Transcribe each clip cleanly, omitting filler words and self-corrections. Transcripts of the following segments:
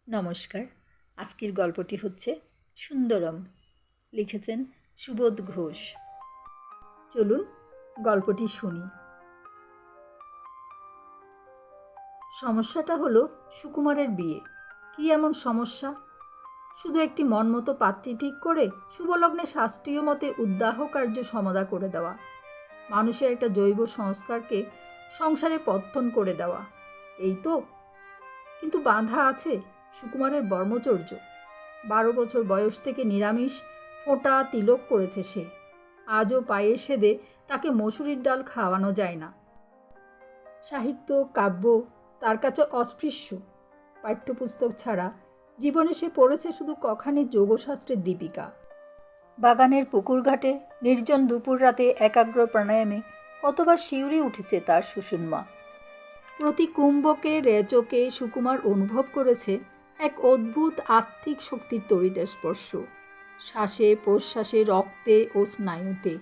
নমস্কার। আজকের গল্পটি হচ্ছে সুন্দরম। লিখেছেন সুবোধ ঘোষ। চলুন গল্পটি শুনি। সমস্যাটা হলো সুকুমারের বিয়ে। কি এমন সমস্যা? শুধু একটি মনমতো পাত্রী ঠিক করে শুভলগ্নে শাস্ত্রীয় মতে উদ্দাহ কার্য সমাধা করে দেওয়া, মানুষের একটা জৈব সংস্কারকে সংসারে পত্তন করে দেওয়া, এই তো। কিন্তু বাধা আছে সুকুমারের ব্রহ্মচর্য। 12 বছর বয়স থেকে নিরামিষ ফোঁটা তিলক করেছে সে। আজও পায়ে সেদে তাকে মসুরির ডাল খাওয়ানো যায় না। সাহিত্য কাব্য তার কাছে অস্পৃশ্য। পাঠ্যপুস্তক ছাড়া জীবনে সে পড়েছে শুধু কখানি যোগশাস্ত্রের দীপিকা। বাগানের পুকুর ঘাটে নির্জন দুপুর রাতে একাগ্র প্রাণায়ামে কতবার শিউরে উঠেছে তার সুষুম্না। প্রতি কুম্ভকে রেচকে সুকুমার অনুভব করেছে এক অদ্ভুত আত্মিক শক্তির তড়িৎ স্পর্শ, শ্বাসে প্রশ্বাসে রক্তে ও স্নায়ুতে।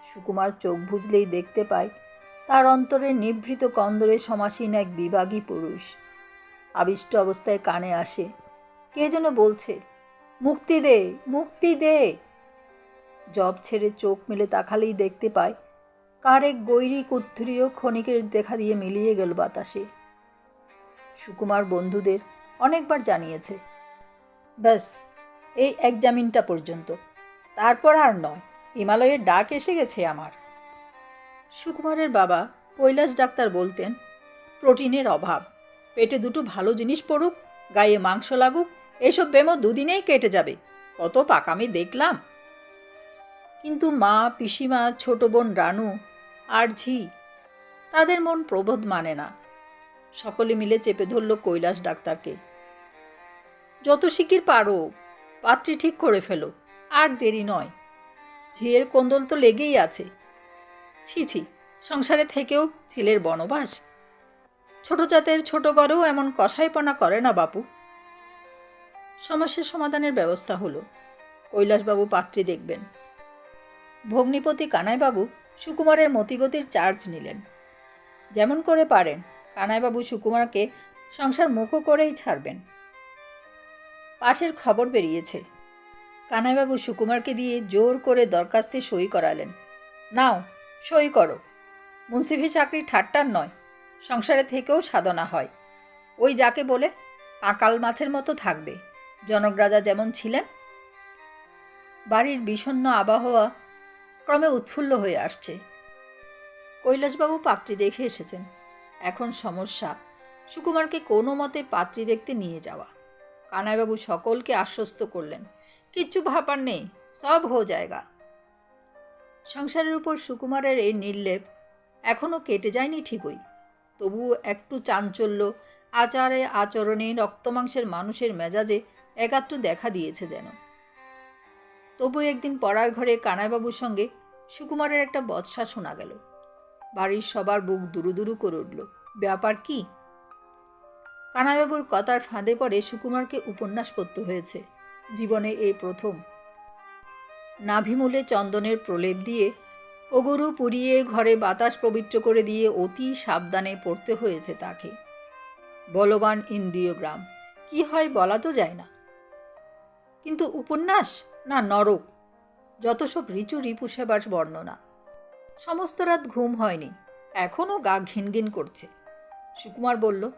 সুকুমার চোখ বুজলেই দেখতে পায় তার অন্তরে নিভৃত কন্দরে সমাসীন এক বিভাগী পুরুষ। আবিষ্ট অবস্থায় কানে আসে, কে যেন বলছে, মুক্তি দে, মুক্তি দে। জব ছেড়ে চোখ মেলে তাকালেই দেখতে পায় কার এক গৈরিক উদ্ধৃয় ক্ষণিকের দেখা দিয়ে মিলিয়ে গেল বাতাসে। সুকুমার বন্ধুদের অনেকবার জানিয়েছে, ব্যাস এই এক্সামিনটা পর্যন্ত, তারপর আর নয়, হিমালয়ের ডাক এসে গেছে আমার। সুকুমারের বাবা কৈলাস ডাক্তার বলতেন, প্রোটিনের অভাব, পেটে দুটো ভালো জিনিস পড়ুক, গায়ে মাংস লাগুক, এসব বেমো দুদিনেই কেটে যাবে, কত পাকামি দেখলাম। কিন্তু মা, পিসিমা, ছোট বোন রানু আর ঝি, তাদের মন প্রবোধ মানে না। সকলে মিলে চেপে ধরল কৈলাস ডাক্তারকে। যত শিগগির পারো পাত্রী ঠিক করে ফেলো, আর দেরি নয়। ঝিয়ের কোন্দল তো লেগেই আছে। ছি ছি, সংসারে থেকেও ছেলের বনবাস। ছোট জাতের ছোট গড়েও এমন কসাইপনা করে না বাপু। সমস্যার সমাধানের ব্যবস্থা হলো, কৈলাসবাবু পাত্রী দেখবেন। ভগ্নিপতি কানাইবাবু সুকুমারের মতিগতির চার্জ নিলেন। যেমন করে পারেন কানাইবাবু সুকুমারকে সংসার মুখো করেই ছাড়বেন। পাশের খবর বেরিয়েছে, কানাইবাবু সুকুমারকে দিয়ে জোর করে দরখাস্তে সই করালেন। নাও সই করো, মুন্সিফি চাকরি ঠাট্টার নয়, সংসারে থেকেও সাধনা হয়। ওই যাকে বলে পাকাল মাছের মতো থাকবে, জনক রাজা যেমন ছিলেন। বাড়ির বিষণ্ণ আবহাওয়া ক্রমে উৎফুল্ল হয়ে আসছে। কৈলাসবাবু পাত্রী দেখে এসেছেন। এখন সমস্যা সুকুমারকে কোনো মতে পাত্রী দেখতে নিয়ে যাওয়া। কানাইবাবু সকলকে আশ্বস্ত করলেন, কিচ্ছু ভাবার নেই, সব হো জায়গা। সংসারের উপর সুকুমারের এই নির্লেপ এখনও কেটে যায়নি ঠিকই, তবুও একটু চাঞ্চল্য আচারে আচরণে রক্তমাংসের মানুষের মেজাজে একাত্র দেখা দিয়েছে যেন। তবু একদিন পড়ার ঘরে কানাইবাবুর সঙ্গে সুকুমারের একটা বচসা শোনা গেল। বাড়ির সবার বুক দুরু দুরু করে উঠল, ব্যাপার কি? কানাইবাবুর কথার ফাঁদে পড়ে সুকুমারকে উপন্যাস পড়তে হয়েছে, জীবনে এই প্রথম। নাভিমূলে চন্দনের প্রলেপ দিয়ে অগরু পুড়িয়ে ঘরে বাতাস পবিত্র করে দিয়ে অতি সাবধানে পড়তে হয়েছে তাকে। বলবান ইন্দ্রিয়গ্রাম, কি হয় বলা তো যায় না। কিন্তু উপন্যাস না নরক, যত সব ঋচু রিপু সেবার বর্ণনা। সমস্ত রাত ঘুম হয়নি, এখনও গা ঘিনঘিন করছে। সুকুমার বলল,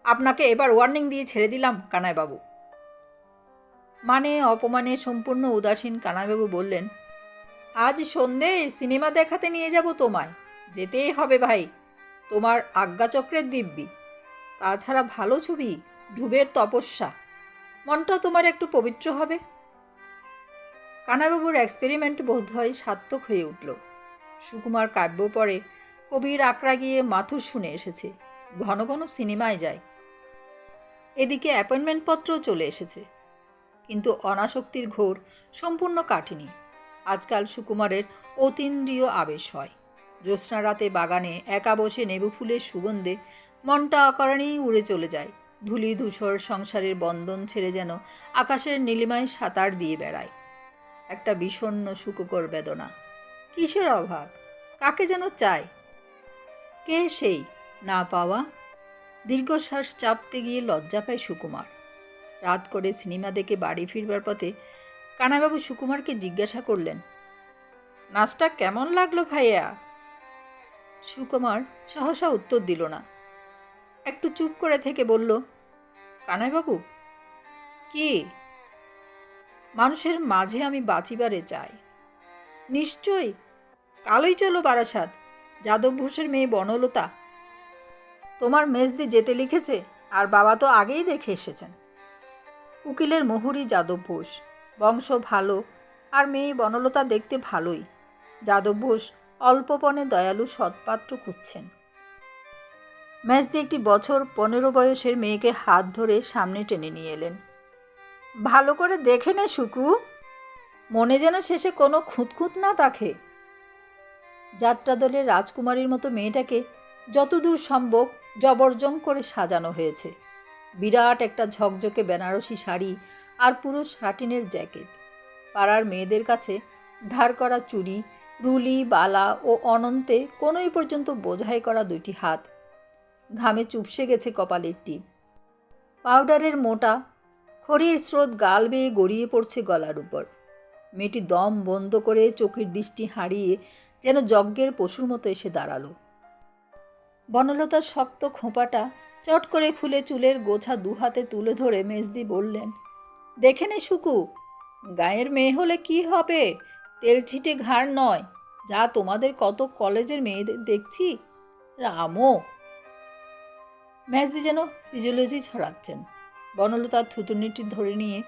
আপনাকে এবার ওয়ার্নিং দিয়ে ছেড়ে দিলাম কানাইবাবু। মানে অপমানে সম্পূর্ণ উদাসীন কানাইবাবু বললেন, আজ সন্ধে সিনেমা দেখাতে নিয়ে যাব তোমায়, যেতেই হবে ভাই, তোমার আজ্ঞাচক্রের দিব্যি। তাছাড়া ভালো ছবি, ধ্রুবের তপস্যা, মনটা তোমার একটু পবিত্র হবে। কানাইবাবুর এক্সপেরিমেন্ট বোধ হয় সার্থক হয়ে উঠল। সুকুমার কাব্য পড়ে, কবির আকড়া গিয়ে মাথুর শুনে এসেছে, ঘন ঘন সিনেমায় যায়। এদিকে অ্যাপয়েন্টমেন্টপত্রও চলে এসেছে। কিন্তু অনাসক্তির ঘোর সম্পূর্ণ কাটেনি। আজকাল সুকুমারের অতীন্দ্রিয় আবেশ হয়। জ্যোৎস্না রাতে বাগানে একা বসে নেবু ফুলের সুগন্ধে মনটা অকারণেই উড়ে চলে যায়। ধূলি ধূসর সংসারের বন্ধন ছেড়ে যেন আকাশের নীলিমায় সাঁতার দিয়ে বেড়ায়। একটা বিষণ্ণ সুখকর বেদনা। কিসের অভাব? কাকে যেন চায়। কে সেই না পাওয়া? দীর্ঘশ্বাস চাপতে গিয়ে লজ্জা পায় সুকুমার। রাত করে সিনেমা দেখে বাড়ি ফিরবার পথে কানাইবাবু সুকুমারকে জিজ্ঞাসা করলেন, নাচটা কেমন লাগলো ভাইয়া? সুকুমার সহসা উত্তর দিল না। একটু চুপ করে থেকে বলল, কানাইবাবু, কি? মানুষের মাঝে আমি বাঁচিবারে চাই। নিশ্চয়ই, কালই চলো বারাসাত। যাদব ঘোষের মেয়ে বনলতা তোমার মেজদি যেতে লিখেছে, আর বাবা তো আগেই দেখে এসেছেন। উকিলের মোহরি যাদব ঘোষ, বংশ ভালো, আর মেয়ে বনলতা দেখতে ভালোই। যাদব ঘোষ অল্পপণে দয়ালু সৎপাত্র খুঁজছেন। মেজদি একটি বছর 15 বয়সের মেয়েকে হাত ধরে সামনে টেনে নিয়ে এলেন। ভালো করে দেখে নে সুকু, মনে যেন শেষে কোনো খুঁতখুঁত না দেখে। যাত্রা দলের রাজকুমারীর মতো মেয়েটাকে যতদূর সম্ভব জবরজং করে সাজানো হয়েছে। বিরাট একটা ঝকঝকে বেনারসি শাড়ি আর পুরো সাটিনের জ্যাকেট। পাড়ার মেয়েদের কাছে ধার করা চুড়ি, রুলি, বালা ও অনন্তে কোনোই পর্যন্ত বোঝাই করা 2টি হাত। ঘামে চুপসে গেছে কপালের টিপ। পাউডারের মোটা খড়ির স্রোত গাল বেয়ে গড়িয়ে পড়ছে গলার উপর। মেয়েটি দম বন্ধ করে চোখের দৃষ্টি হারিয়ে যেন যজ্ঞের পশুর মতো এসে দাঁড়ালো। বনলতার শক্ত খোঁপাটা চট করে খুলে চুলের গোছা 2 হাতে তুলে ধরে মেজদি বললেন, দেখে নে সুকু, গায়ের মেয়ে হলে কি হবে, তেল ছিটে ঘাড় নয়, যা তোমাদের কত কলেজের মেয়েদের দেখছি। রামও! মেজদি যেন ফিজিওলজি ছড়াচ্ছেন। বনলতার থুতুনিটি ধরে নিয়ে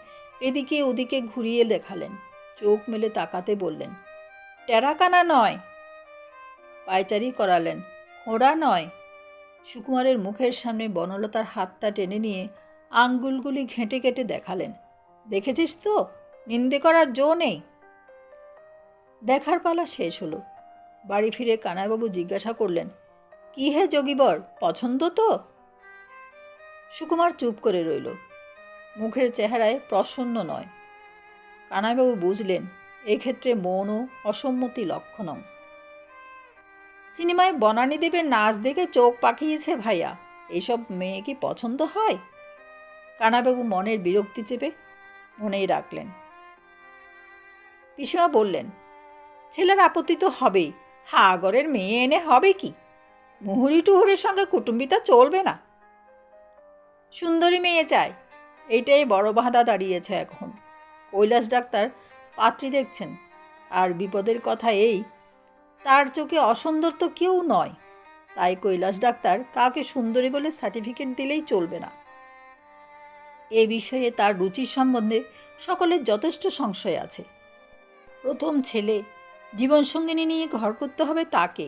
এদিকে ওদিকে ঘুরিয়ে দেখালেন। চোখ মেলে তাকাতে বললেন, টেরাকানা নয়। পায়চারি করালেন, খোঁড়া নয়। সুকুমারের মুখের সামনে বনলতার হাতটা টেনে নিয়ে আঙ্গুলগুলি ঘেঁটে কেটে দেখালেন, দেখেছিস তো, নিন্দে করার জো নেই। দেখার পালা শেষ হলো। বাড়ি ফিরে কানাইবাবু জিজ্ঞাসা করলেন, কি হে যোগীবর, পছন্দ তো? সুকুমার চুপ করে রইল। মুখের চেহারায় প্রসন্ন নয়। কানাইবাবু বুঝলেন, এক্ষেত্রে মৌনও অসম্মতি লক্ষণম। সিনেমায় বনানী দেবের নাচ দেখে চোখ পাকিয়েছে ভাইয়া, এইসব মেয়ে কি পছন্দ হয়? কানাইবাবু মনের বিরক্তি চেপে মনেই রাখলেন। পিসিমা বললেন, ছেলের আপত্তি তো হবেই, হাগরের মেয়ে এনে হবে কি? মুহুরি টুহুরের সঙ্গে কুটুম্বিতা চলবে না। সুন্দরী মেয়ে চাই, এইটাই বড় বাধা দাঁড়িয়েছে এখন। কৈলাস ডাক্তার পাত্রী দেখছেন, আর বিপদের কথা এই, তার চোখে অসুন্দর তো কেউ নয়। তাই কৈলাস ডাক্তার কাউকে সুন্দরী বলে সার্টিফিকেট দিলেই চলবে না। এ বিষয়ে তার রুচির সম্বন্ধে সকলের যথেষ্ট সংশয় আছে। প্রথম ছেলে, জীবনসঙ্গিনী নিয়ে ঘর করতে হবে তাকে,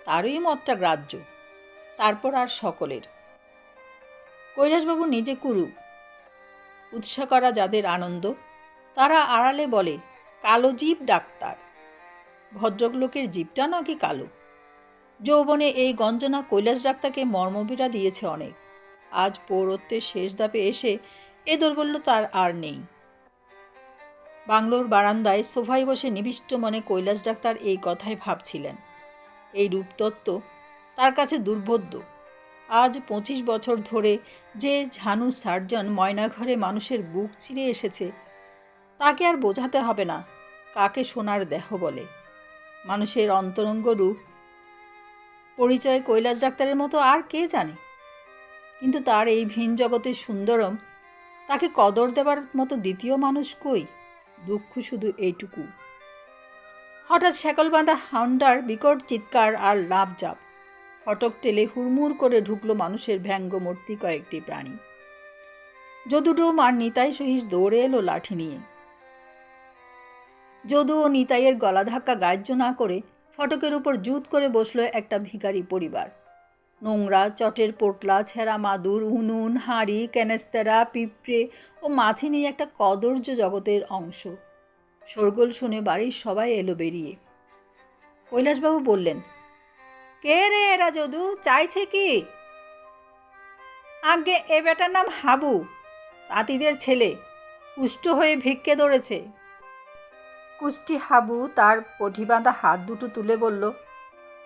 তারই মতটা গ্রাহ্য, তারপর আর সকলের। কৈলাসবাবু নিজে কুরু। উৎসাহ করা যাদের আনন্দ, তারা আড়ালে বলে কালো জীব ডাক্তার। ভদ্রলোকের জীবটা নাকি কালো। যৌবনে এই গঞ্জনা কৈলাস ডাক্তারকে মর্মবিরা দিয়েছে অনেক। আজ পৌরত্বের শেষ ধাপে এসে এ দৌর্বল্য তার আর নেই। বাংলোর বারান্দায় সোফায় বসে নিবিষ্ট মনে কৈলাস ডাক্তার এই কথাই ভাবছিলেন। এই রূপতত্ত্ব তার কাছে দুর্বোধ্য। আজ 25 বছর ধরে যে ঝানু সার্জন ময়নাঘরে মানুষের বুক চিরে এসেছে, তাকে আর বোঝাতে হবে না কাকে সোনার দেহ বলে। মানুষের অন্তরঙ্গ রূপ পরিচয় কৈলাস ডাক্তারের মতো আর কে জানে? কিন্তু তার এই ভিন জগতের সুন্দরম তাকে কদর দেবার মতো দ্বিতীয় মানুষ কই? দুঃখ শুধু এইটুকু। হঠাৎ শ্যাকল বাঁধা হাউন্ডার বিকট চিৎকার আর লাফঝাপ। ফটক টেলে হুড়মুড় করে ঢুকলো মানুষের ব্যঙ্গমূর্তি কয়েকটি প্রাণী। যদুডোম আর নিতাই সহিস দৌড়ে এলো লাঠি নিয়ে। যদু ও নিতাইয়ের গলা ধাক্কা গ্রাহ্য না করে ফটকের উপর জুত করে বসলো একটা ভিখারি পরিবার। নোংরা চটের পোটলা, ছেঁড়া মাদুর, উনুন, হাঁড়ি, ক্যানেস্তেরা, পিঁপড়ে ও মাছি নিয়ে একটা কদর্য জগতের অংশ। শোরগোল শুনে বাড়ির সবাই এলো বেরিয়ে। কৈলাসবাবু বললেন, কে রে এরা যদু, চাইছে কি? আগে এ বেটার নাম হাবু, তাঁতিদের ছেলে, কুষ্ঠ হয়ে ভিক্ষে ধরেছে। কুষ্টি হাবু তার পটি বাঁধা হাত দুটো তুলে বলল,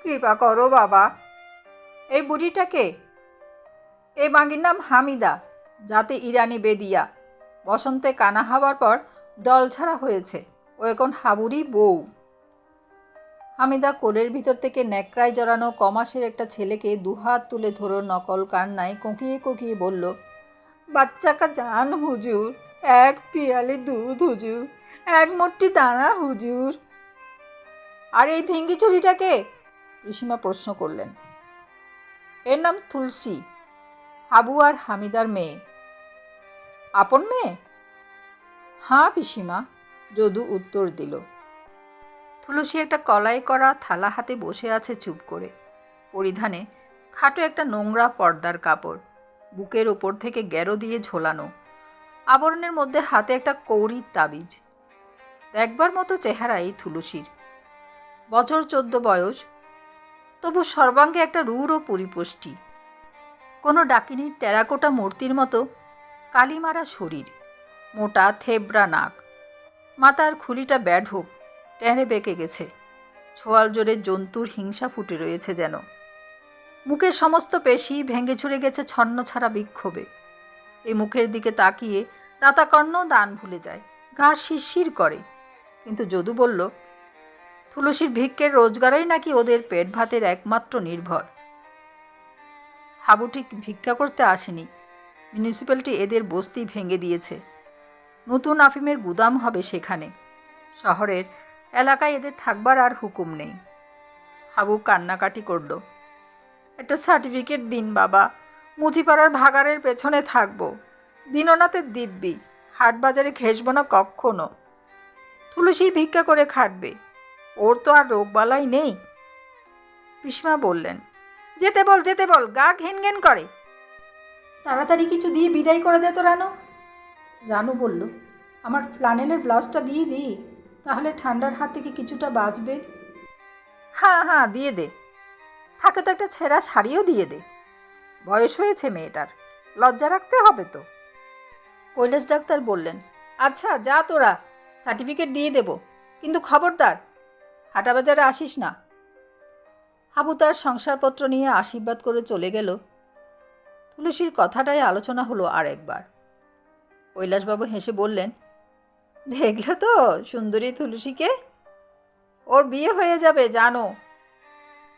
কৃপা করো বাবা। এই বুড়িটাকে? এ মাগির নাম হামিদা, যাতে ইরানি বেদিয়া, বসন্তে কানা হবার পর দল ছাড়া হয়েছে, ও এখন হাবুরই বউ। হামিদা কোলের ভিতর থেকে ন্যাকড়ায় জড়ানো কমাসের একটা ছেলেকে দুহাত তুলে ধরো নকল কান্নায় কোঁকিয়ে কোঁকিয়ে বলল, বাচ্চা কা জান হুজুর, এক পিয়ালি দুধ হুজুর, এক মুট্টি দানা হুজুর। আর এই ধিঙ্গি চুরিটাকে? পিসিমা প্রশ্ন করলেন। এর নাম তুলসী, হাবু আর হামিদার মেয়ে। আপন মেয়ে? হ্যাঁ পিসিমা, যদু উত্তর দিল। তুলসী একটা কলাই করা থালা হাতে বসে আছে চুপ করে। পরিধানে খাটো একটা নোংরা পর্দার কাপড়, বুকের ওপর থেকে গ্যারো দিয়ে ঝোলানো, আবরণের মধ্যে হাতে একটা কৌরির তাবিজ। দেখবার মতো চেহারা এই তুলসীর। বছর 14 বয়স, তবু সর্বাঙ্গে একটা রূঢ় পরিপুষ্টি। কোনো ডাকিনীর টেরাকোটা মূর্তির মতো কালিমারা শরীর, মোটা থেবড়া নাক, মাথার খুলিটা ব্যাঢক, টেঁড়ে বেঁকে গেছে, ছোয়াল জোরে জন্তুর হিংসা ফুটে রয়েছে যেন। মুখের সমস্ত পেশি ভেঙে ছুড়ে গেছে ছন্ন ছাড়া বিক্ষোভে। এই মুখের দিকে তাকিয়ে দাতাকর্ণ দান ভুলে যায়, গা শিরশির করে। কিন্তু যদু বলল, তুলসীর ভিক্ষের রোজগারই নাকি ওদের পেট ভাতের একমাত্র নির্ভর। হাবু ঠিক ভিক্ষা করতে আসেনি, মিউনিসিপ্যালিটি এদের বস্তি ভেঙে দিয়েছে। নতুন আফিমের গুদাম হবে সেখানে। শহরের এলাকায় এদের থাকবার আর হুকুম নেই। হাবু কান্নাকাটি করল, একটা সার্টিফিকেট দিন বাবা, মুচিপাড়ার ভাগাড়ের পেছনে থাকবো, দিননাথের দিব্যি, হাট বাজারে ঘেসবো না কক্ষনো। তুলসী ভিক্ষা করে খাটবে, ওর তো আর রোগবালাই নেই। পিসিমা বললেন, যেতে বল যেতে বল, গা ঘেন ঘেন করে। তাড়াতাড়ি কিছু দিয়ে বিদায় করে দে তো রানু। রানু বলল, আমার ফ্লানেলের ব্লাউজটা দিয়ে দিই, তাহলে ঠান্ডার হাত থেকে কিছুটা বাঁচবে। হ্যাঁ হ্যাঁ দিয়ে দে, থাকে তো একটা ছেঁড়া শাড়িও দিয়ে দে, বয়স হয়েছে মেয়েটার, লজ্জা রাখতে হবে তো। কৈলাস ডাক্তার বললেন, আচ্ছা যা তোরা, সার্টিফিকেট দিয়ে দেব, কিন্তু খবরদার হাটাবাজারে আসিস না। হাবু তার সংসারপত্র নিয়ে আশীর্বাদ করে চলে গেল। তুলসীর কথাটাই আলোচনা হলো আর একবার। কৈলাসবাবু হেসে বললেন, দেখলে তো সুন্দরী তুলসীকে, ওর বিয়ে হয়ে যাবে জানো।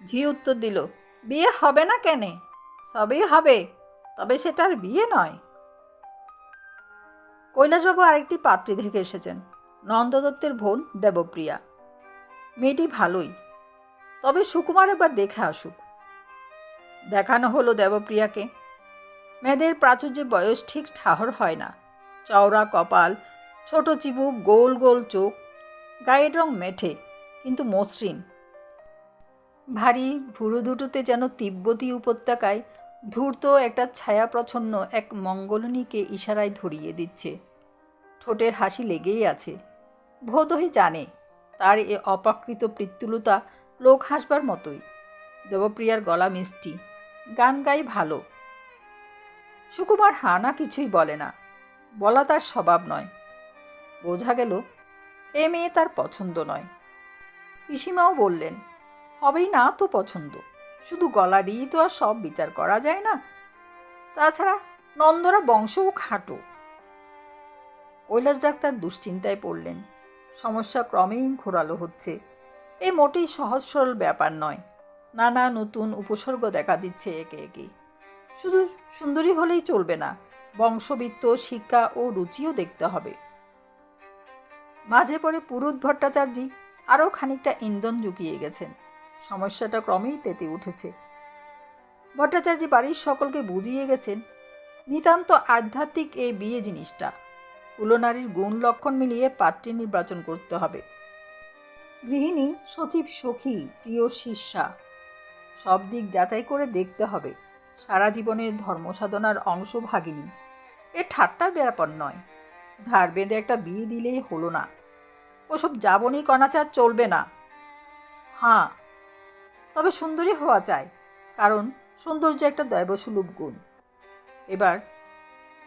ঝি উত্তর দিল, বিয়ে হবে না কেনে, সবই হবে, তবে সেটার বিয়ে নয়। কৈলাসবাবু আরেকটি পাত্রী দেখে এসেছেন, নন্দদত্তের বোন দেবপ্রিয়া। মেয়েটি ভালোই, তবে সুকুমার একবার দেখে আসুক। দেখানো হলো দেবপ্রিয়াকে। মেয়েদের প্রাচুর্যে বয়স ঠিক ঠাহর হয় না। চওড়া কপাল, ছোট চিবুক, গোল গোল চোখ, গায়ের রং মেঠে কিন্তু মসৃণ। ভারী ভুরু দুটোতে যেন তিব্বতী উপত্যকায় ধূর্ত একটা ছায়াপ্রচ্ছন্ন এক মঙ্গলনীকে ইশারায় ধরিয়ে দিচ্ছে। ঠোঁটের হাসি লেগেই আছে। বোধহয় জানে তার এ অপ্রাকৃত পৃথুলতা লোক হাসবার মতোই। দেবপ্রিয়ার গলা মিষ্টি, গান গাই ভালো। সুকুমার হানা কিছুই বলে না, বলা তার স্বভাব নয়। বোঝা গেল এ মেয়ে তার পছন্দ নয়। পিসিমাও বললেন, হবেই না তো পছন্দ, শুধু গলা দিয়েই তো আর সব বিচার করা যায় না। তাছাড়া নন্দরা বংশও খাটো। কৈলাস ডাক্তার দুশ্চিন্তায় পড়লেন। সমস্যা ক্রমেই ঘোরালো হচ্ছে। এ মোটেই সহজ সরল ব্যাপার নয়। নানা নতুন উপসর্গ দেখা দিচ্ছে একে একে। শুধু সুন্দরী হলেই চলবে না, বংশবিত্ত, শিক্ষা ও রুচিও দেখতে হবে। মাঝে পড়ে পুরুত ভট্টাচার্য আরও খানিকটা ইন্ধন জুগিয়ে গেছেন। সমস্যাটা ক্রমেই তেতে উঠেছে। ভট্টাচার্য বাড়ির সকলকে বুঝিয়ে গেছেন, নিতান্ত আধ্যাত্মিক এই বিয়ে জিনিসটা। কুলনারীর গুণ লক্ষণ মিলিয়ে পাত্রী নির্বাচন করতে হবে। গৃহিণী, সচিব, সখী, প্রিয় শিষ্যা, সব দিক যাচাই করে দেখতে হবে। সারা জীবনের ধর্মসাধনার অংশভাগিনী, এ ঠাট্টার ব্যাপার নয়। ধার বেঁধে একটা বিয়ে দিলেই হলো না, ওসব যাবনি কণাচার চলবে না। হ্যাঁ, তবে সুন্দরী হওয়া চাই, কারণ সৌন্দর্য একটা দৈবসুলভ গুণ। এবার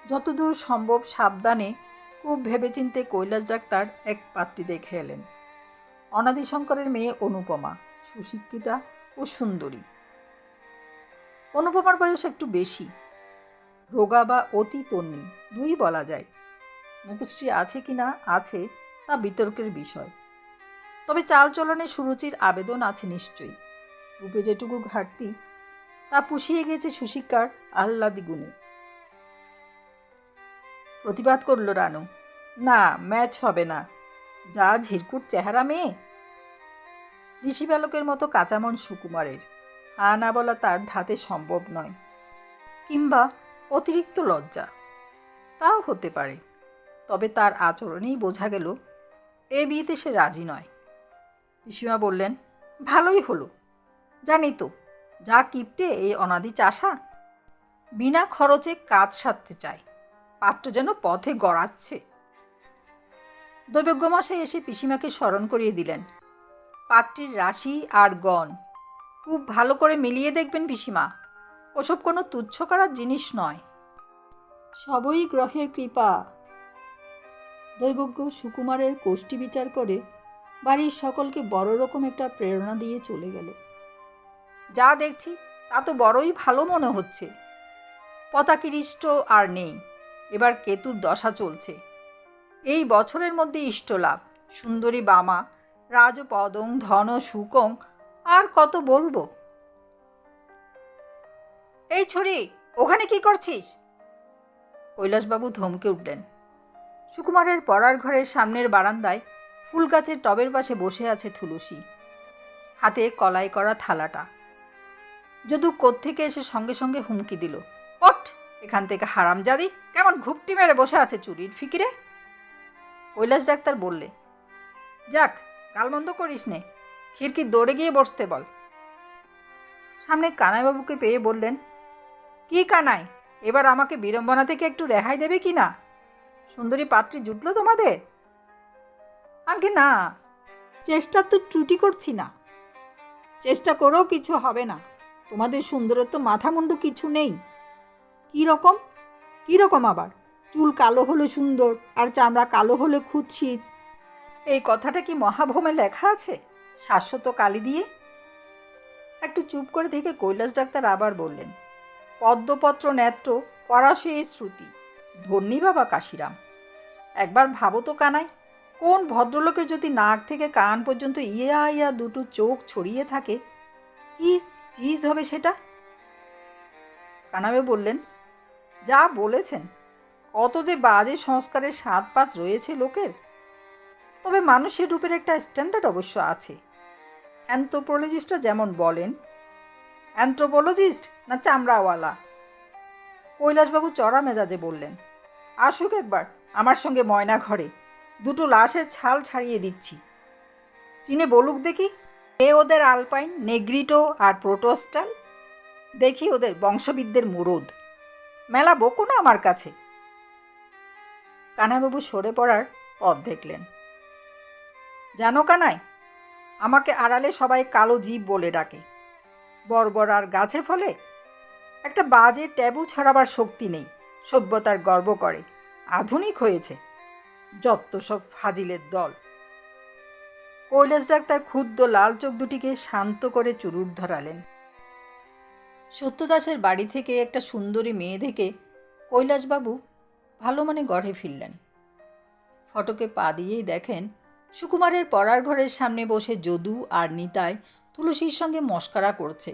যতদূর সম্ভব সাবধানে, খুব ভেবেচিন্তে কৈলাস ডাক্তার এক পাত্রী দেখে এলেন। অনাদিশঙ্করের মেয়ে অনুপমা, সুশিক্ষিতা ও সুন্দরী। অনুপমার বয়স একটু বেশি, রোগা বা অতি তন্নি দুই বলা যায়। মুখশ্রী আছে কি না আছে তা বিতর্কের বিষয়, তবে চালচলনে সুরুচির আবেদন আছে নিশ্চয়ই। রূপে যেটুকু ঘাটতি তা পুষিয়ে গেছে সুশিক্ষার আহ্লাদি গুণে। প্রতিবাদ করল রানু, না ম্যাচ হবে না, যা ঝিরকুট চেহারা মেয়ে। ঋষিবালকের মতো কাঁচামন সুকুমারের, হা না বলা তার ধাতে সম্ভব নয়। কিংবা অতিরিক্ত লজ্জা, তাও হতে পারে, তবে তার আচরণেই বোঝা গেল এ বিয়েতে সে রাজি নয়। পিসিমা বললেন, ভালোই হলো, জানি তো যা কিপটে এই অনাদি চাষা, বিনা খরচে কাজ সারতে চায়, পাত্র যেন পথে গড়াচ্ছে। দৈবজ্ঞমশাই এসে পিসিমাকে স্মরণ করিয়ে দিলেন, পাত্রীর রাশি আর গণ খুব ভালো করে মিলিয়ে দেখবেন পিসিমা, ওসব কোনো তুচ্ছ করার জিনিস নয়, সবই গ্রহের কৃপা। দৈবজ্ঞ সুকুমারের কোষ্ঠী বিচার করে বাড়ির সকলকে বড় রকম একটা প্রেরণা দিয়ে চলে গেল। যা দেখছি তা তো বড়ই ভালো মনে হচ্ছে। পতাকিরিষ্ট আর নেই, এবার কেতুর দশা চলছে, এই বছরের মধ্যে ইষ্টলাভ, সুন্দরী বামা, রাজপদং ধন সুকং, আর কত বলবো। এই ছড়ি, ওখানে কি করছিস? কৈলাসবাবু ধমকে উঠলেন। সুকুমারের পড়ার ঘরের সামনের বারান্দায় ফুল গাছের টবের পাশে বসে আছে তুলসী, হাতে কলাই করা থালাটা। যদু কোত্থেকে এসে সঙ্গে সঙ্গে হুমকি দিল, ওঠ এখান থেকে হারামজাদি, কেমন ঘুপটি মেরে বসে আছে চুরির ফিকিরে। কৈলাস ডাক্তার বললে, যাক গালমন্দ করিস নে, খিড়কির দৌড়ে গিয়ে বসতে বল। সামনে কানাইবাবুকে পেয়ে বললেন, কি কানাই, এবার আমাকে বিড়ম্বনা থেকে একটু রেহাই দেবে কি না? সুন্দরী পাত্রী জুটলো তোমাদের? আগে না, চেষ্টা তো ত্রুটি করছি না, চেষ্টা করেও কিছু হবে না, তোমাদের সুন্দরত্ব মাথা মুন্ডু কিছু নেই। কীরকম আবার? চুল কালো হলে সুন্দর আর চামড়া কালো হলে কুৎসিত, এই কথাটা কি মহাভূমে লেখা আছে শাশ্বত কালি দিয়ে? একটু চুপ করে থেকে কৈলাস ডাক্তার আবার বললেন, পদ্মপত্র নেত্র পরাশে শ্রুতি, ধন্যী বাবা কাশিরাম। একবার ভাবো তো কানাই, কোন ভদ্রলোকের যদি নাক থেকে কান পর্যন্ত ইয়া দুটো চোখ ছড়িয়ে থাকে, কি চিজ হবে সেটা? কানাবে বললেন, যা বলেছেন, কত যে বাজে সংস্কারের স্বাদ পাঁচ রয়েছে লোকের। তবে মানুষের রূপের একটা স্ট্যান্ডার্ড অবশ্য আছে। অ্যান্থ্রোপোলজিস্টরা যেমন বলেন, অ্যান্থ্রোপোলজিস্ট না চামড়াওয়ালা? কৈলাসবাবু চড়া মেজাজে বললেন, আসুক একবার আমার সঙ্গে ময়না ঘরে, দুটো লাশের ছাল ছাড়িয়ে দিচ্ছি, চিনে বলুক দেখি এ ওদের আলপাইন, নেগ্রিটো আর প্রোটোস্টাল, দেখি ওদের বংশবিদদের মুরদ, মেলা বকো না আমার কাছে। কানাইবাবু সরে পড়ার পথ দেখলেন। জানো কানাই, আমাকে আড়ালে সবাই কালো জীব বলে ডাকে, বর্বর আর গাছে ফলে, একটা বাজে ট্যাবু ছড়াবার শক্তি নেই, সভ্যতার গর্ব করে, আধুনিক হয়েছে, যত সব ফাজিলের দল। কৈলাস ডাক্তার ক্ষুদ্র লাল চোখ দুটিকে শান্ত করে চুরুট ধরালেন। সত্যদাসের বাড়ি থেকে একটা সুন্দরী মেয়ে দেখে কৈলাসবাবু ভালো মানে গড়ে ফিরলেন। ফটকে পা দিয়েই দেখেন সুকুমারের পড়ার ঘরের সামনে বসে যদু আর নিতাই তুলসীর সঙ্গে মশকরা করছে।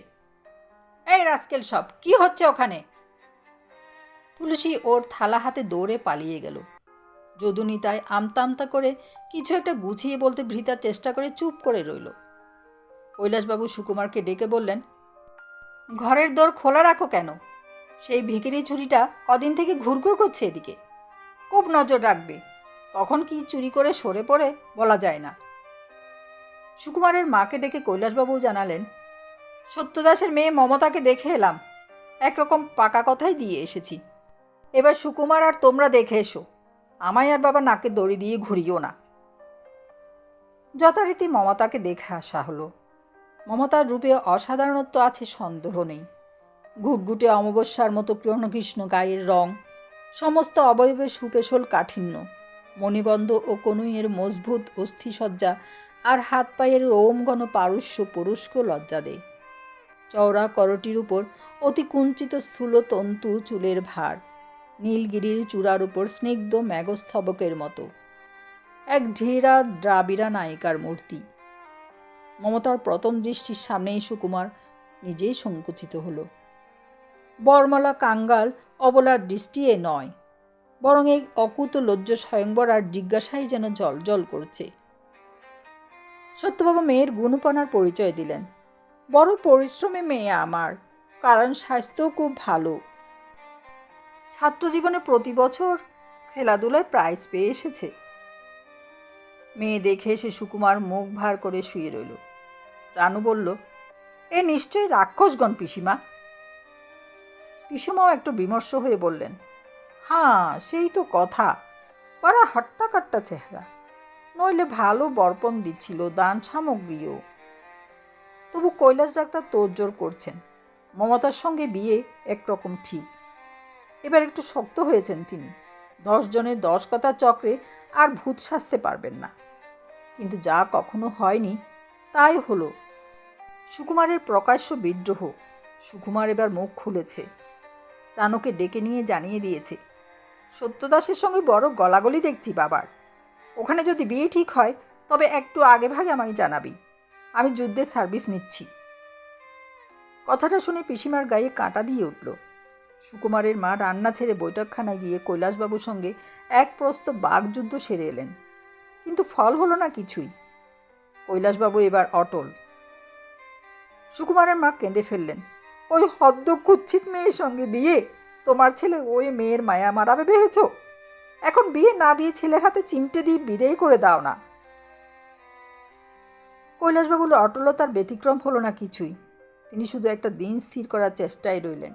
এই রাস্কেল সব, কি হচ্ছে ওখানে? তুলসী ওর থালা হাতে দৌড়ে পালিয়ে গেল। যদু নিতাই আমতা আমতা করে কিছু একটা গুছিয়ে বলতে ভৃতার চেষ্টা করে চুপ করে রইল। কৈলাসবাবু সুকুমারকে ডেকে বললেন, ঘরের দোর খোলা রাখো কেন? সেই ভিখিরি ছুরিটা কদিন থেকে ঘুরঘুর করছে এদিকে, খুব নজর রাখবে, তখন কি চুরি করে সরে পড়ে বলা যায় না। সুকুমারের মাকে ডেকে কৈলাসবাবু জানালেন, সত্যদাসের মেয়ে মমতাকে দেখে এলাম, একরকম পাকা কথাই দিয়ে এসেছি, এবার সুকুমার আর তোমরা দেখে এসো, আমায় আর বাবা নাকে দড়ি দিয়ে ঘুরিও না। যথারীতি মমতাকে দেখে আসা হলো। মমতার রূপে অসাধারণত্ব আছে সন্দেহ নেই। ঘুটঘুটে অমাবস্যার মতো কৃষ্ণ গায়ের রং, সমস্ত অবয়বে সুপেশল কাঠিন্য, মণিবন্ধ ও কনুইয়ের মজবুত অস্থিসজ্জা আর হাত পায়ের রোমঘন পারস্য পুরুষকে লজ্জা দেয়। চওড়া করটির উপর অতি কুঞ্চিত স্থূল তন্তু চুলের ভার, নীলগিরির চূড়ার উপর স্নিগ্ধ মেঘস্তবকের মতো এক ধীরা দ্রাবিড়া নায়িকার মূর্তি। মমতার প্রথম দৃষ্টির সামনেই সুকুমার নিজেই সংকুচিত হল। বর্মলা কাঙ্গাল অবলার দৃষ্টি এ নয়, বরং এই অকুত লজ্জ স্বয়ংবর আর জিজ্ঞাসাই যেন জল জল করছে। সত্যবাবু মেয়ের গুণপনার পরিচয় দিলেন। বড় পরিশ্রমী মেয়ে আমার, কারণ স্বাস্থ্য খুব ভালো। ছাত্রজীবনে প্রতি বছর খেলাধুলায় প্রাইজ পেয়ে এসেছে। মেয়ে দেখে সে সুকুমার মুখ ভার করে শুয়ে রইল। রানু বলল, এ নিশ্চয়ই রাক্ষসগণ পিসিমা। পিসিমাও একটু বিমর্ষ হয়ে বললেন, হ্যাঁ সেই তো কথা, বড় হট্টাকাট্টা চেহারা, নইলে ভালো বর্পণ দিচ্ছিল, দান সামগ্রীও। তবু কৈলাস ডাক্তার তোড়জোড় করছেন। মমতার সঙ্গে বিয়ে একরকম ঠিক, এবার একটু শক্ত হয়েছেন তিনি। 10 জনের 10 কথা চক্রে আর ভূত সাজতে পারবেন না। কিন্তু যা কখনো হয়নি তাই হলো। সুকুমারের প্রকাশ্য বিদ্রোহ। সুকুমার এবার মুখ খুলেছে। রানুকে ডেকে নিয়ে জানিয়ে দিয়েছে, সত্যদাসের সঙ্গে বড় গলাগলি দেখছি বাবার। ওখানে যদি বিয়ে ঠিক হয় তবে একটু আগে ভাগে আমায় জানাবি, আমি যুদ্ধে সার্ভিস নিচ্ছি। কথাটা শুনে পিসিমার গায়ে কাঁটা দিয়ে উঠল। সুকুমারের মা রান্না ছেড়ে বৈঠকখানায় গিয়ে কৈলাসবাবুর সঙ্গে এক প্রস্ত বাগযুদ্ধ সেরে এলেন, কিন্তু ফল হলো না কিছুই। কৈলাসবাবু এবার অটল। সুকুমারের মা কেঁদে ফেললেন, ওই হদ্দ কুচ্ছিত মেয়ের সঙ্গে বিয়ে? তোমার ছেলে ওই মেয়ের মায়া মারাবে ভেবেছ? এখন বিয়ে না দিয়ে ছেলের হাতে চিমটে দিয়ে বিদেয় করে দাও না। কৈলাসবাবুর অটলতার ব্যতিক্রম হলো না কিছুই। তিনি শুধু একটা দিন স্থির করার চেষ্টায় রইলেন।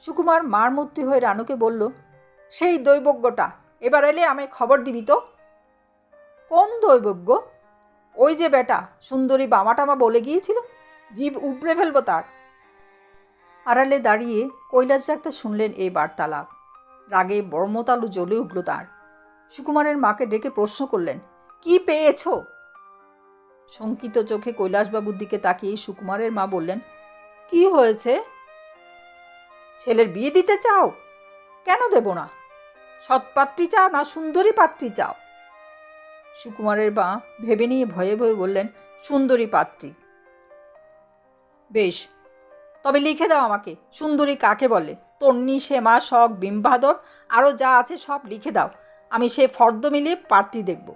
সুকুমার মার মূর্তি হয়ে রানুকে বলল, সেই দৈবজ্ঞটা এবার এলে আমায় খবর দিবি তো। কোন দৈবজ্ঞ? ওই যে বেটা সুন্দরী বামাটামা বলে গিয়েছিল, জীব উপড়ে ফেলবো তার। আড়ালে দাঁড়িয়ে কৈলাস ডাক্তার শুনলেন এই বার্তালাপ। রাগে বর্মতালু জ্বলে উঠল তার। সুকুমারের মাকে ডেকে প্রশ্ন করলেন, কি পেয়েছ? শঙ্কিত চোখে কৈলাসবাবুর দিকে তাকিয়ে সুকুমারের মা বললেন, কি হয়েছে? ছেলের বিয়ে দিতে চাও? কেন দেব না? সৎপাত্রী চাও না সুন্দরী পাত্রী চাও? সুকুমারের মা ভেবে নিয়ে ভয়ে ভয়ে বললেন, সুন্দরী পাত্রী। বেশ, তবে লিখে দাও আমাকে সুন্দরী কাকে বলে। তন্নি, শ্যামা, শখ, বিম্বাদর আরও যা আছে সব লিখে দাও, আমি সে ফর্দ মিলিয়ে পাত্রী দেখব।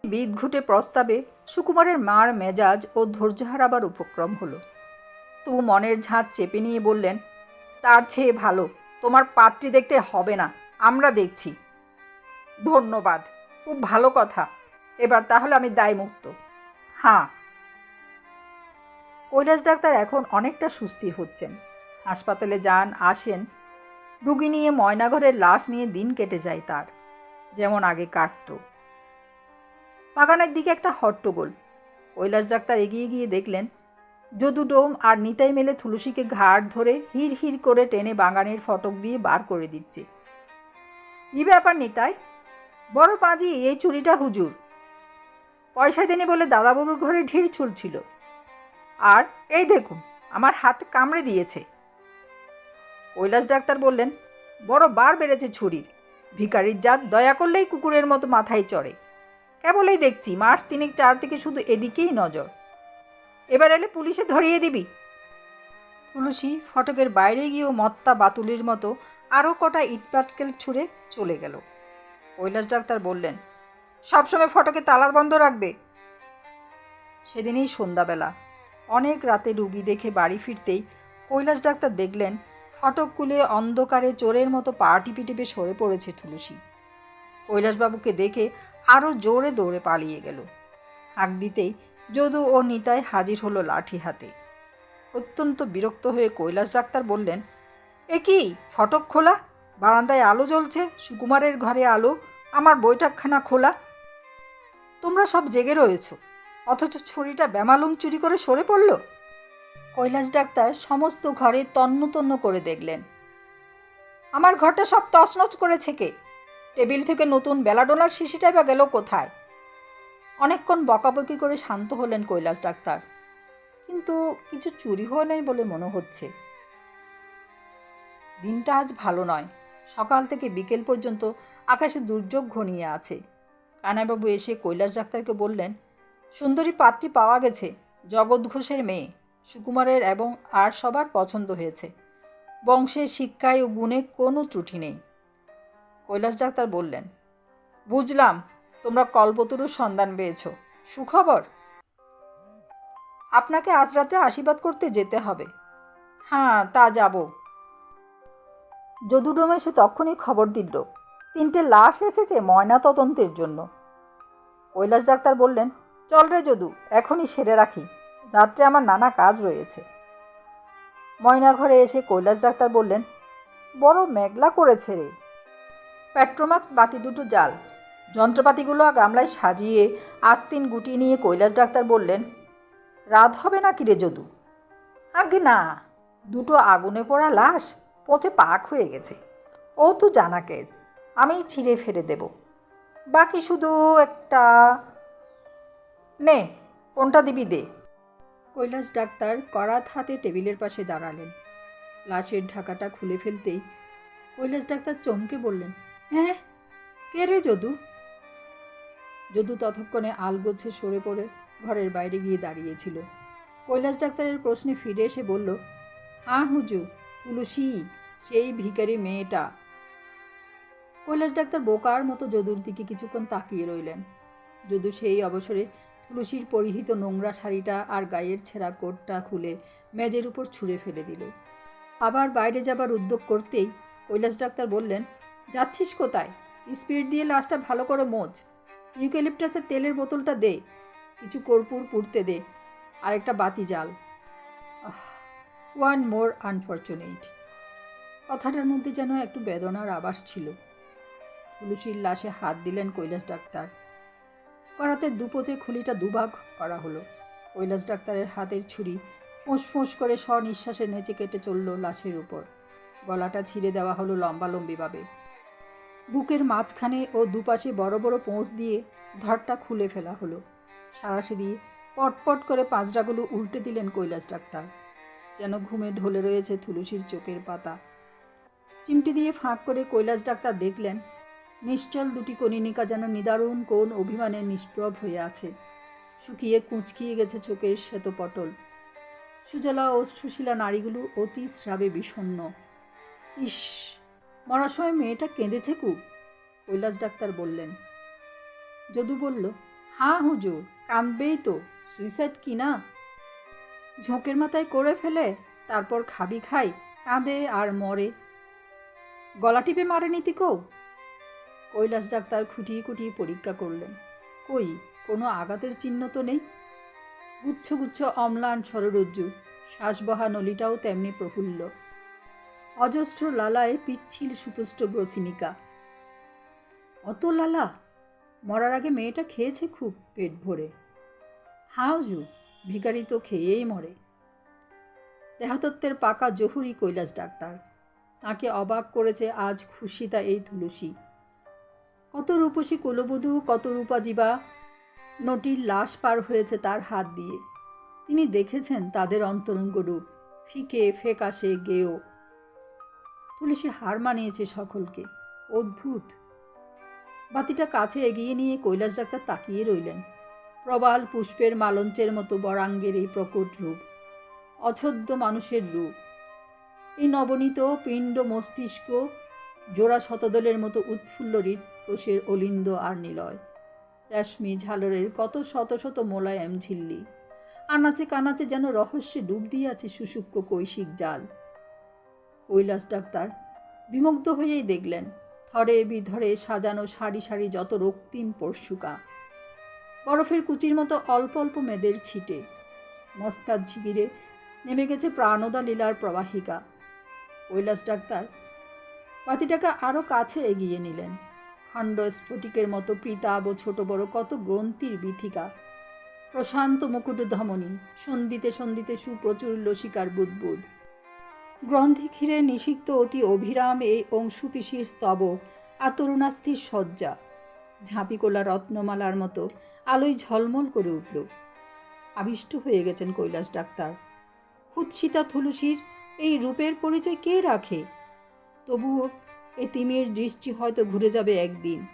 বিদঘুটে প্রস্তাবে সুকুমারের মার মেজাজ ও ধৈর্য হারাবার উপক্রম হলো। তবু মনের ঝাঁজ চেপে নিয়ে বললেন, তার চেয়ে ভালো তোমার পাত্রী দেখতে হবে না, আমরা দেখছি। ধন্যবাদ, খুব ভালো কথা। এবার তাহলে আমি দায়মুক্ত। হ্যাঁ। কৈলাস ডাক্তার এখন অনেকটা সুস্থির হচ্ছেন। হাসপাতালে যান আসেন, রুগী নিয়ে ময়নাঘরের লাশ নিয়ে দিন কেটে যায় তার, যেমন আগে কাটত। বাগানের দিকে একটা হট্টগোল। কৈলাস ডাক্তার এগিয়ে গিয়ে দেখলেন যদু ডোম আর নিতাই মেলে তুলসীকে ঘাড় ধরে হিড় হিড় করে টেনে বাগানের ফটক দিয়ে বার করে দিচ্ছে। কি ব্যাপার নিতাই? বড় পাঁজি, এই চুরিটা হুজুর। পয়সা দেনি বলে দাদাবাবুর ঘরে ঢির ছুলছিল, আর এই দেখুন আমার হাত কামড়ে দিয়েছে। কৈলাস ডাক্তার বললেন, বড় বার বেড়েছে ছুরির। ভিখারির জাত দয়া করলেই কুকুরের মতো মাথায় চড়ে। কেবলই দেখছি মাস 3-4 থেকে শুধু এদিকেই নজর। এবার এলে পুলিশে ধরিয়ে দিবি। তুলসী ফটকের বাইরে গিয়েও মত্তা বাতুলির মতো আরও কটা ইটপাটকেল ছুঁড়ে চলে গেল। কৈলাস ডাক্তার বললেন, সবসময় ফটকে তালা বন্ধ রাখবে। সেদিনই সন্ধ্যাবেলা অনেক রাতে রুগী দেখে বাড়ি ফিরতেই কৈলাস ডাক্তার দেখলেন ফটক খুলে অন্ধকারে চোরের মতো পা টিপে টিপে সরে পড়েছে তুলসী। কৈলাসবাবুকে দেখে আরও জোরে দৌড়ে পালিয়ে গেল। হাঁক দিতেই যদু ও নিতাই হাজির হলো লাঠি হাতে। অত্যন্ত বিরক্ত হয়ে কৈলাস ডাক্তার বললেন, এ কি ফটক খোলা, বারান্দায় আলো জ্বলছে, সুকুমারের ঘরে আলো, আমার বৈঠকখানা খোলা, তোমরা সব জেগে রয়েছ, অথচ ছুরিটা বেমালুম চুরি করে সরে পড়ল। কৈলাস ডাক্তার সমস্ত ঘরে তন্ন তন্ন করে দেখলেন। আমার ঘরটা সব তছনছ করেছে কে? টেবিল থেকে নতুন বেলাডোনার শিশিটাই বা গেল কোথায়? অনেকক্ষণ বকাবকি করে শান্ত হলেন কৈলাস ডাক্তার, কিন্তু কিছু চুরি হওয়া নেই বলে মনে হচ্ছে। দিনটা আজ ভালো নয়। সকাল থেকে বিকেল পর্যন্ত আকাশে দুর্যোগ ঘনিয়ে আছে। কানাইবাবু এসে কৈলাস ডাক্তারকে বললেন, সুন্দরী পাত্রী পাওয়া গেছে, জগৎ ঘোষের মেয়ে, সুকুমারের এবং আর সবার পছন্দ হয়েছে। বংশের শিক্ষায় ও গুণে কোনো ত্রুটি নেই। কৈলাস ডাক্তার বললেন, বুঝলাম তোমরা কল্পতরুর সন্ধান পেয়েছ, সুখবর। আপনাকে আজ রাতে আশীর্বাদ করতে যেতে হবে। হ্যাঁ, তা যাব। যদুডোমে সে তখনই খবর দিল 3টে লাশ এসেছে ময়না তদন্তের জন্য। কৈলাস ডাক্তার বললেন, চল রে যদু, এখনই সেরে রাখি, রাত্রে আমার নানা কাজ রয়েছে। ময়না ঘরে এসে কৈলাস ডাক্তার বললেন, বড় মেঘলা করেছে রে। পেট্রোমাক্স বাতি দুটো জাল। যন্ত্রপাতিগুলো গামলায় সাজিয়ে আস্তিন গুটিয়ে নিয়ে কৈলাস ডাক্তার বললেন, রাত হবে না কি রে যদু? আগে না, দুটো আগুনে পোড়া লাশ পচে পাক হয়ে গেছে। ও তো জানা কেস, আমিই ছিঁড়ে ফেলে দেব। বাকি শুধু একটা, নে কোনটা দিবি দে। কৈলাস ডাক্তার করাত হাতে টেবিলের পাশে দাঁড়ালেন। লাশের ঢাকাটা খুলে ফেলতেই কৈলাস ডাক্তার চমকে বললেন, হ্যাঁ, কে রে যদু? যদু ততক্ষণে আলগোছে সরে পড়ে ঘরের বাইরে গিয়ে দাঁড়িয়েছিল। কৈলাস ডাক্তারের প্রশ্নে ফিরে এসে বলল, হ্যাঁ হুজুর, তুলসী, সেই ভিখারি মেয়েটা। কৈলাস ডাক্তার বোকার মতো যদুর দিকে কিছুক্ষণ তাকিয়ে রইলেন। যদু সেই অবসরে তুলসীর পরিহিত নোংরা শাড়িটা আর গায়ের ছেঁড়া কোটটা খুলে মেজের উপর ছুঁড়ে ফেলে দিল। আবার বাইরে যাবার উদ্যোগ করতেই কৈলাস ডাক্তার বললেন, যাচ্ছিস কোথায়? স্পিরিট দিয়ে লাশটা ভালো করে মোচ, ইউক্যালিপটাসের তেলের বোতলটা দে, কিছু কর্পূর পুড়তে দে, আর একটা বাতি জ্বাল। One more unfortunate. কথাটার মধ্যে যেন একটু বেদনার আভাস ছিল। তুলসীর লাশে হাত দিলেন কৈলাস ডাক্তার। করাতের দুপোচে খুলিটা দুভাগ করা হলো। কৈলাস ডাক্তারের হাতের ছুরি ফোঁস ফোঁস করে স্বনিঃশ্বাসে নেচে কেটে চলল লাশের উপর। গলাটা ছিঁড়ে দেওয়া হলো লম্বালম্বিভাবে। বুকের মাঝখানে ও দুপাশে বড় বড় পোঁচ দিয়ে ধরটা খুলে ফেলা হলো। সাঁড়াশি দিয়ে পটপট করে পাঁজরাগুলো উল্টে দিলেন কৈলাস ডাক্তার, যেন ঘুমে ঢলে রয়েছে তুলসীর চোখের পাতা। চিমটি দিয়ে ফাঁক করে কৈলাস ডাক্তার দেখলেন, নিশ্চল দুটি কনিনিকা যেন নিদারুণ কোন অভিমানে নিষ্প্রভ হয়ে আছে। শুকিয়ে কুঁচকিয়ে গেছে চোখের শ্বেতপটল। সুজলা ও সুশীলা নাড়িগুলো অতি স্রাবে বিষণ্ণ। ইস, মরার সময় মেয়েটা কেঁদেছে খুব, কৈলাস ডাক্তার বললেন। যদু বলল, হ্যাঁ হুজুর, কাঁদবেই তো, সুইসাইড কি না? ঝোঁকের মাথায় করে ফেলে, তারপর খাবি খাই, কাঁদে আর মরে। গলা টিপে মারেনি তিকেও? কৈলাস ডাক্তার খুঁটিয়ে খুঁটিয়ে পরীক্ষা করলেন। কই, কোনো আঘাতের চিহ্ন তো নেই। গুচ্ছ গুচ্ছ অম্লান সররজ্জু, শ্বাসবহা নলিটাও তেমনি প্রফুল্ল। অজস্র লালায় পিচ্ছিল সুপুষ্ট গ্রসিনিকা। অত লালা? মরার আগে মেয়েটা খেয়েছে খুব পেট ভরে। হাউজু, ভিখারি তো খেয়েই মরে। দেহতত্ত্বের পাকা জহুরি কৈলাস ডাক্তার। তাকে অবাক করেছে আজ খুশিতা এই তুলসী। কত রূপসী কুলবধূ, কত রূপাজীবা নটির লাশ পার হয়েছে তার হাত দিয়ে। তিনি দেখেছেন তাদের অন্তরঙ্গ রূপ, ফিকে ফেকাশে গেয়। তুলসী হার মানিয়েছে সকলকে। অদ্ভুত। বাতিটা কাছে এগিয়ে নিয়ে কৈলাস ডাক্তার তাকিয়ে রইলেন। প্রবাল পুষ্পের মালঞ্চের মতো বরাঙ্গের এই প্রকট রূপ, অছদ্য মানুষের রূপ। এই নবনীত পিণ্ড মস্তিষ্ক জোড়া শতদলের মতো উৎফুল্ল হৃৎকোষের অলিন্দ আর নিলয়। রেশমি ঝালরের কত শত শত মোলায়েম ঝিল্লি, আনাচে কানাচে যেন রহস্যে ডুব দিয়ে আছে সুসূক্ষ্ম কৈশিক জাল। কৈলাস ডাক্তার বিমুগ্ধ হয়েই দেখলেন থরে বিধরে সাজানো সারি সারি যত রক্তিম পরশুকা, বরফের কুচির মতো অল্প অল্প মেদের ছিটে। মস্তার ঝিগিরে নেমে গেছে প্রাণদা লীলার প্রবাহিকা। কৈলাস ডাক্তার বাতিটাকে আরও কাছে এগিয়ে নিলেন। খণ্ড স্ফটিকের মতো পৃতাব ও ছোট বড় কত গ্রন্থির বিথিকা, প্রশান্ত মুকুট ধমনী, সন্ধিতে সন্ধিতে সুপ্রচুর লসিকার বুদ্বুদ। গ্রন্থি ঘিরে নিষিক্ত অতি অভিরাম এই অংশুপিসির স্তবক আর তরুণাস্থির সজ্জা ঝাঁপিকোলা রত্নমালার মতো আলোয় ঝলমল করে উঠল। আবিষ্ট হয়ে গেছেন কৈলাস ডাক্তার। কুৎসিতা তুলসীর এই রূপের পরিচয় কে রাখে? তবুও এই তিমির দৃষ্টি হয়তো ঘুরে যাবে একদিন।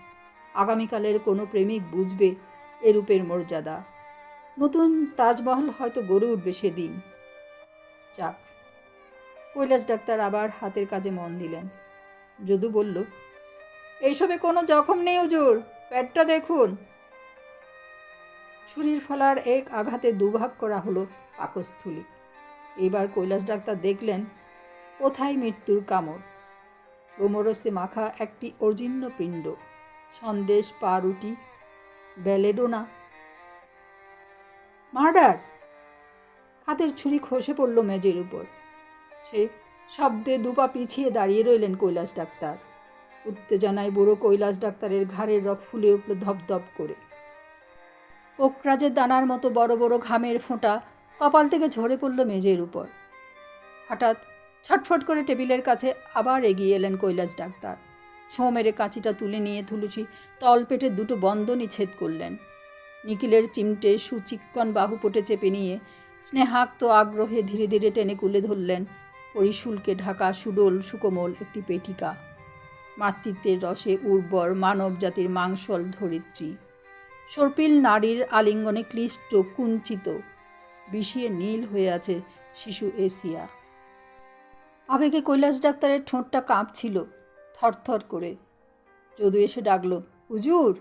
আগামীকালের কোনো প্রেমিক বুঝবে এ রূপের মর্যাদা। নতুন তাজমহল হয়তো গড়ে উঠবে সেদিন। যাক। কৈলাস ডাক্তার আবার হাতের কাজে মন দিলেন। যদু বলল, এইসবে কোনো জখম নেই হুজুর, পেটটা দেখুন। ছুরির ফলার এক আঘাতে দুভাগ করা হলো পাকস্থলী। এবার কৈলাস ডাক্তার দেখলেন কোথায় মৃত্যুর কামড়। রোমরসে মাখা একটি অজীর্ণ পিণ্ড, সন্দেশ, পাউরুটি, বেলেডোনা। মার্ডার! হাতের ছুরি খসে পড়ল মেজের উপর। সে শব্দে দুপা পিছিয়ে দাঁড়িয়ে রইলেন কৈলাস ডাক্তার। উত্তেজনায় বুড়ো কৈলাস ডাক্তারের ঘাড়ের রক ফুলে উঠল ধপধপ করে। পোকরাজের দানার মতো বড় বড় ঘামের ফোঁটা কপাল থেকে ঝরে পড়ল মেজের উপর। হঠাৎ ছটফট করে টেবিলের কাছে আবার এগিয়ে এলেন কৈলাস ডাক্তার। ছোঁ মেরে কাঁচিটা তুলে নিয়ে তুলসী তলপেটে দুটো বন্ধনী ছেদ করলেন। নিখিলের চিমটে সুচিক্কণ বাহুপটে চেপে নিয়ে স্নেহাক্ত আগ্রহে ধীরে ধীরে টেনে কুলে ধরলেন পরিশুলকে ঢাকা সুডোল সুকোমল একটি পেটিকা। মাতৃত্বের রসে উর্বর মানব জাতির মাংসল ধরিত্রী, সর্পিল নারীর আলিঙ্গনে ক্লিষ্ট কুঞ্চিত, বিষিয়ে নীল হয়ে আছে শিশু এশিয়া। আবেগে কৈলাস ডাক্তারের ঠোঁটটা কাঁপছিল থরথর করে। যদু এসে ডাকল, হুজুর।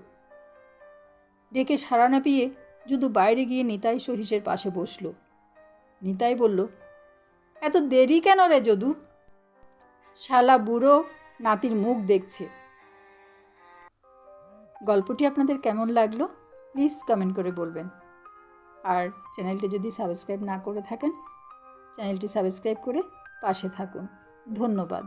ডেকে সাড়া না পেয়ে যদু বাইরে গিয়ে নিতাই সহিসের পাশে বসল। নিতাই বলল, এত দেরি কেন রে যদু? শালা বুড়ো নাতির মুখ দেখছে। গল্পটি আপনাদের কেমন লাগলো প্লিজ কমেন্ট করে বলবেন। আর চ্যানেলটি যদি সাবস্ক্রাইব না করে থাকেন চ্যানেলটি সাবস্ক্রাইব করে পাশে থাকুন। ধন্যবাদ।